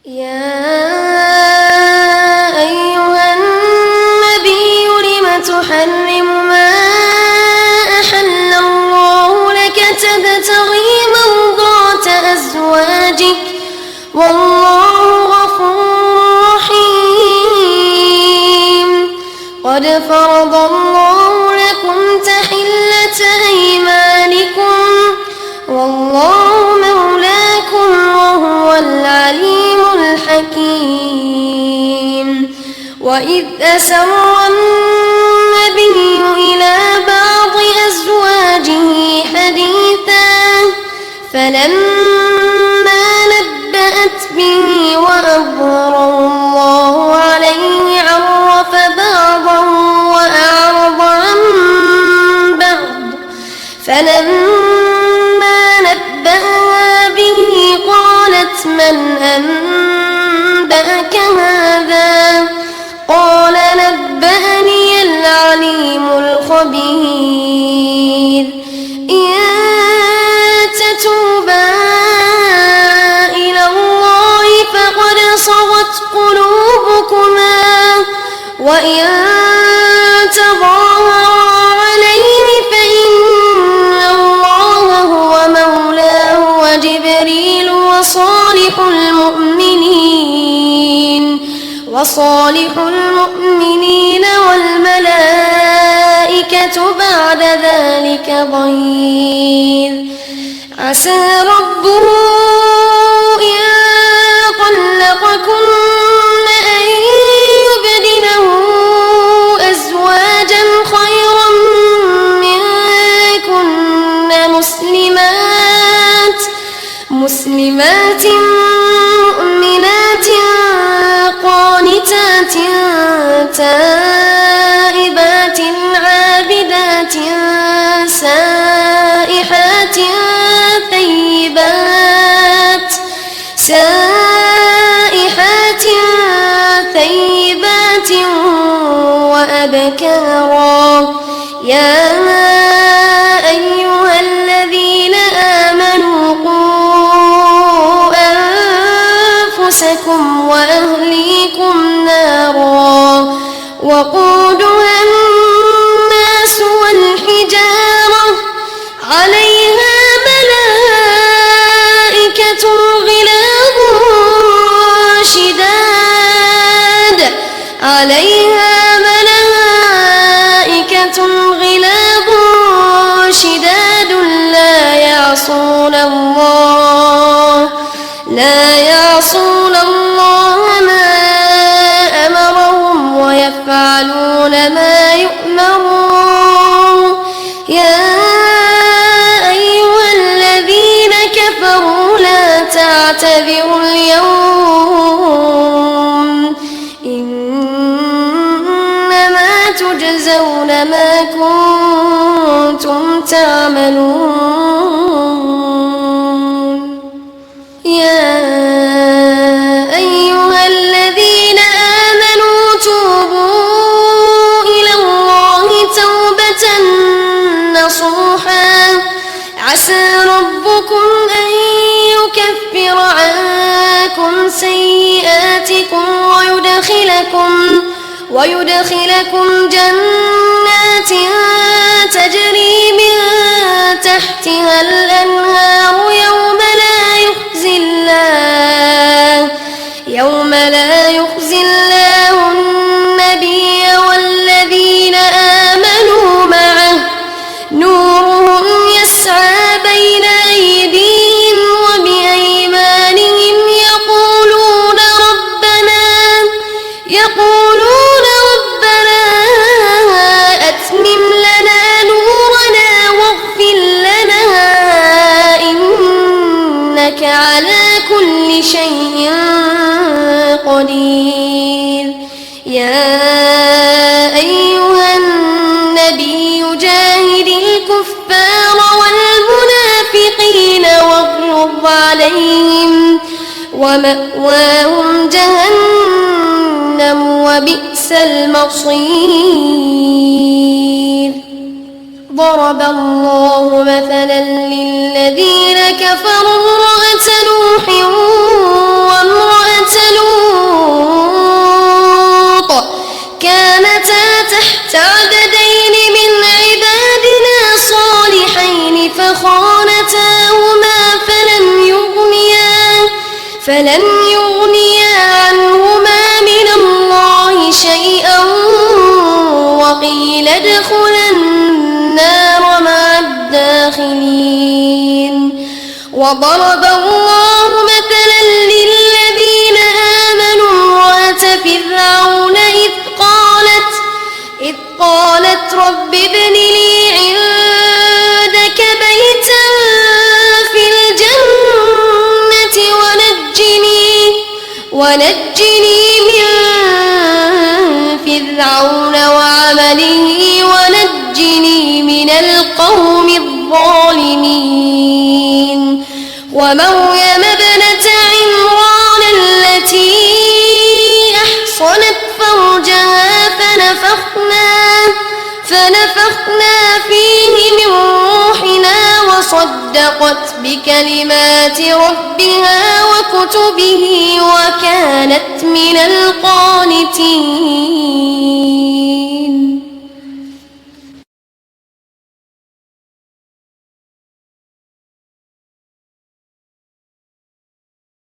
يا أيها النبي لم تحرم ما أحل الله لك تبتغي مرضات أزواجك والله غفور رحيم قد فرض الله لكم تحلة أيمانكم والله مولاكم وهو العليم الحكيم وإذ أسر النبي إلى بعض أزواجه حديثا فلما نبأت به وأظهره الله عليه عرف بعضا وأعرض عن بعض فلما نبأها به قالت من أنبأك هذا قال نبأني العليم الخبير إن تتوبا إلى الله فقد صغت قلوبكما وإن تظاهرا عليه فإن الله هو مولاه وجبريل وصالح المؤمنين والملائكة بعد ذلك ظهير عسى ربه إن طلقكن أن يبدله أزواجا خيرا منكن مسلمات مؤمنات قانتات تائبات عابدات سائحات ثيبات وأبكارا يا أيها الذين آمنوا قوا أنفسكم وأهليكم نارا وقودها الناس والحجارة عليها ملائكة غلاظ شداد لا يعصون الله ما أمرهم ويفعلون ما يؤمرون يا أيها الذين كفروا لا تعتذروا اليوم إنما تجزون ما كنتم تعملون يا أيها الذين آمنوا توبوا إلى الله توبة نصوحا عسى ربكم أن يكفر عنكم سيئاتكم ويدخلكم جنات تجري من تحتها الأنهار يوم لا يخزي الله النبي والذين آمنوا معه نورهم يسعى بين أيديهم وبأيمانهم يقولون ربنا أتمم لنا نورنا واغفر لنا إنك على كل شيء قدير يا أيها النبي جاهد الكفار والمنافقين واغلظ عليهم ومأواهم جهنم وبئس المصير ضرب الله مثلا للذين كفروا امرأة نوح وامرأة فلن يغنيا عنهما من الله شيئا وقيل ادخلا النار مع الداخلين. وضرب الله مثلا للذين آمنوا امرأة فرعون إذ قالت رب ابن لي عندك بيتا في الجنة ونجني من فرعون وعمله ونجني من القوم الظالمين. ومريم ابنة عمران التي أحصنت فرجها فنفخنا فيه من روحنا وصدقت بكلمات ربها وكتبه وكانت من القانتين.